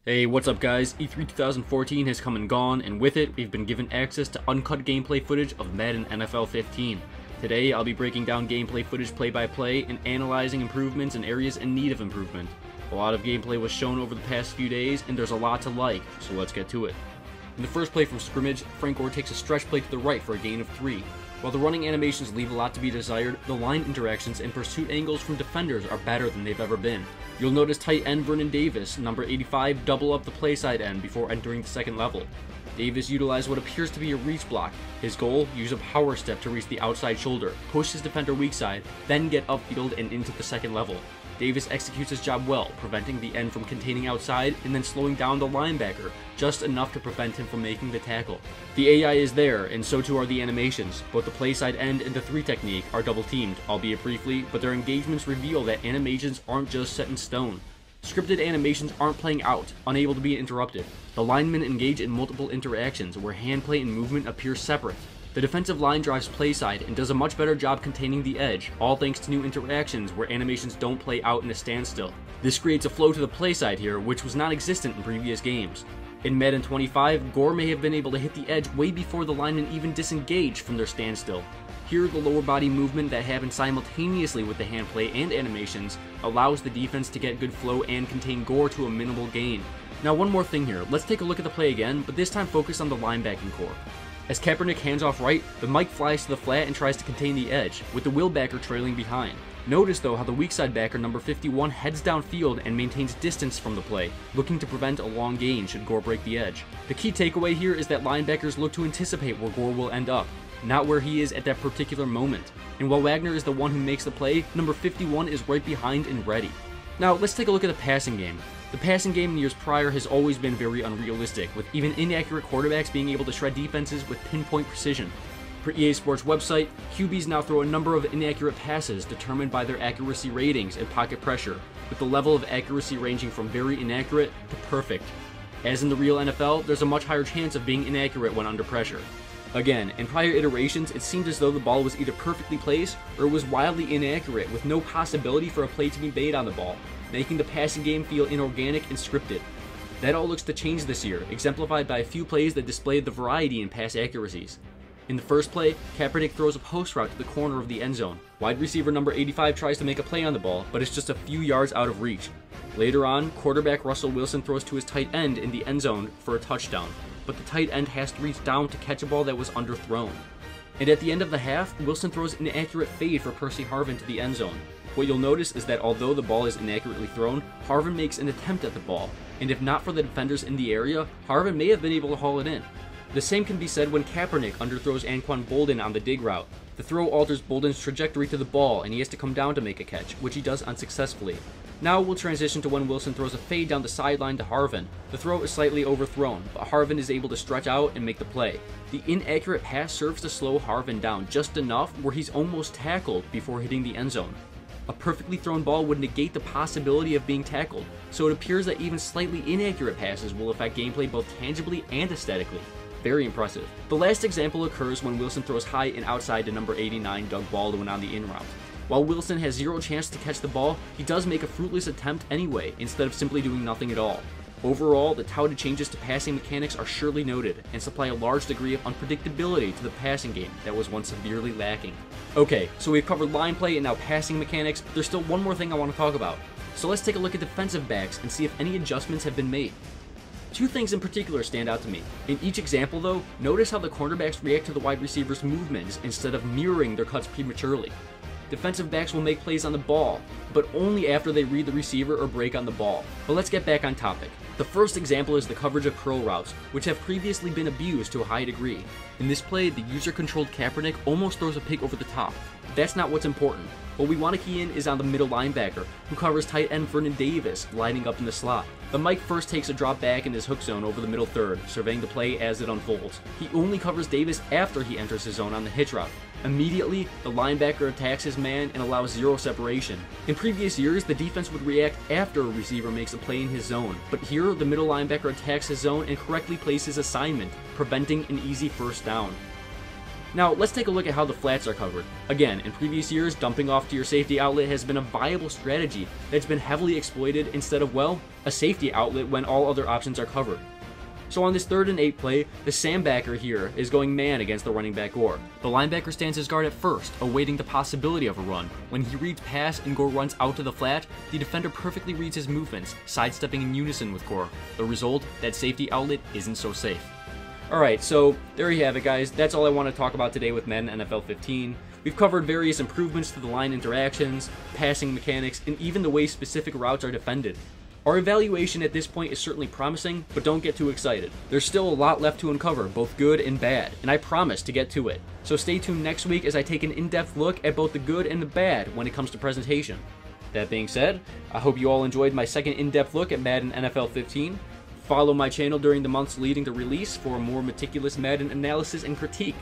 Hey, what's up guys? E3 2014 has come and gone, and with it, we've been given access to uncut gameplay footage of Madden NFL 15. Today, I'll be breaking down gameplay footage play by play and analyzing improvements and areas in need of improvement. A lot of gameplay was shown over the past few days, and there's a lot to like, so let's get to it. In the first play from scrimmage, Frank Gore takes a stretch play to the right for a gain of 3. While the running animations leave a lot to be desired, the line interactions and pursuit angles from defenders are better than they've ever been. You'll notice tight end Vernon Davis, number 85, double up the play side end before entering the second level. Davis utilized what appears to be a reach block. His goal, use a power step to reach the outside shoulder, push his defender weak side, then get upfield and into the second level. Davis executes his job well, preventing the end from containing outside and then slowing down the linebacker, just enough to prevent him from making the tackle. The AI is there, and so too are the animations. Both the play side end and the 3 technique are double teamed, albeit briefly, but their engagements reveal that animations aren't just set in stone. Scripted animations aren't playing out, unable to be interrupted. The linemen engage in multiple interactions where handplay and movement appear separate. The defensive line drives play side and does a much better job containing the edge, all thanks to new interactions where animations don't play out in a standstill. This creates a flow to the play side here, which was non-existent in previous games. In Madden 25, Gore may have been able to hit the edge way before the linemen even disengage from their standstill. Here, the lower body movement that happens simultaneously with the handplay and animations allows the defense to get good flow and contain Gore to a minimal gain. Now one more thing here, let's take a look at the play again, but this time focus on the linebacking core. As Kaepernick hands off right, the Mike flies to the flat and tries to contain the edge, with the will backer trailing behind. Notice though how the weak side backer number 51 heads downfield and maintains distance from the play, looking to prevent a long gain should Gore break the edge. The key takeaway here is that linebackers look to anticipate where Gore will end up, not where he is at that particular moment. And while Wagner is the one who makes the play, number 51 is right behind and ready. Now let's take a look at the passing game. The passing game in years prior has always been very unrealistic, with even inaccurate quarterbacks being able to shred defenses with pinpoint precision. Per EA Sports website, QBs now throw a number of inaccurate passes determined by their accuracy ratings and pocket pressure, with the level of accuracy ranging from very inaccurate to perfect. As in the real NFL, there's a much higher chance of being inaccurate when under pressure. Again, in prior iterations, it seemed as though the ball was either perfectly placed or it was wildly inaccurate with no possibility for a play to be made on the ball, making the passing game feel inorganic and scripted. That all looks to change this year, exemplified by a few plays that displayed the variety in pass accuracies. In the first play, Kaepernick throws a post route to the corner of the end zone. Wide receiver number 85 tries to make a play on the ball, but it's just a few yards out of reach. Later on, quarterback Russell Wilson throws to his tight end in the end zone for a touchdown, but the tight end has to reach down to catch a ball that was underthrown. And at the end of the half, Wilson throws an inaccurate fade for Percy Harvin to the end zone. What you'll notice is that although the ball is inaccurately thrown, Harvin makes an attempt at the ball, and if not for the defenders in the area, Harvin may have been able to haul it in. The same can be said when Kaepernick underthrows Anquan Boldin on the dig route. The throw alters Boldin's trajectory to the ball, and he has to come down to make a catch, which he does unsuccessfully. Now we'll transition to when Wilson throws a fade down the sideline to Harvin. The throw is slightly overthrown, but Harvin is able to stretch out and make the play. The inaccurate pass serves to slow Harvin down just enough where he's almost tackled before hitting the end zone. A perfectly thrown ball would negate the possibility of being tackled, so it appears that even slightly inaccurate passes will affect gameplay both tangibly and aesthetically. Very impressive. The last example occurs when Wilson throws high and outside to number 89 Doug Baldwin on the in route. While Wilson has zero chance to catch the ball, he does make a fruitless attempt anyway, instead of simply doing nothing at all. Overall, the touted changes to passing mechanics are surely noted, and supply a large degree of unpredictability to the passing game that was once severely lacking. Okay, so we've covered line play and now passing mechanics, but there's still one more thing I want to talk about. So let's take a look at defensive backs and see if any adjustments have been made. Two things in particular stand out to me. In each example though, notice how the cornerbacks react to the wide receiver's movements instead of mirroring their cuts prematurely. Defensive backs will make plays on the ball, but only after they read the receiver or break on the ball. But let's get back on topic. The first example is the coverage of curl routes, which have previously been abused to a high degree. In this play, the user-controlled Kaepernick almost throws a pick over the top. That's not what's important. What we want to key in is on the middle linebacker, who covers tight end Vernon Davis, lining up in the slot. The Mike first takes a drop back in his hook zone over the middle third, surveying the play as it unfolds. He only covers Davis after he enters his zone on the hitch route. Immediately, the linebacker attacks his man and allows zero separation. In previous years, the defense would react after a receiver makes a play in his zone, but here the middle linebacker attacks his zone and correctly places assignment, preventing an easy first down. Now, let's take a look at how the flats are covered. Again, in previous years, dumping off to your safety outlet has been a viable strategy that's been heavily exploited instead of, well, a safety outlet when all other options are covered. So on this 3rd and 8 play, the Sambacker here is going man against the running back Gore. The linebacker stands his guard at first, awaiting the possibility of a run. When he reads pass and Gore runs out to the flat, the defender perfectly reads his movements, sidestepping in unison with Gore. The result, that safety outlet isn't so safe. Alright, so there you have it, guys. That's all I want to talk about today with Madden NFL 15. We've covered various improvements to the line interactions, passing mechanics, and even the way specific routes are defended. Our evaluation at this point is certainly promising, but don't get too excited. There's still a lot left to uncover, both good and bad, and I promise to get to it. So stay tuned next week as I take an in-depth look at both the good and the bad when it comes to presentation. That being said, I hope you all enjoyed my second in-depth look at Madden NFL 15. Follow my channel during the months leading to release for a more meticulous Madden analysis and critique.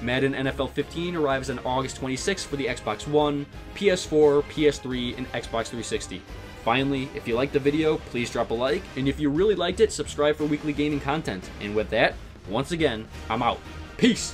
Madden NFL 15 arrives on August 26th for the Xbox One, PS4, PS3, and Xbox 360. Finally, if you liked the video, please drop a like, and if you really liked it, subscribe for weekly gaming content. And with that, once again, I'm out. Peace!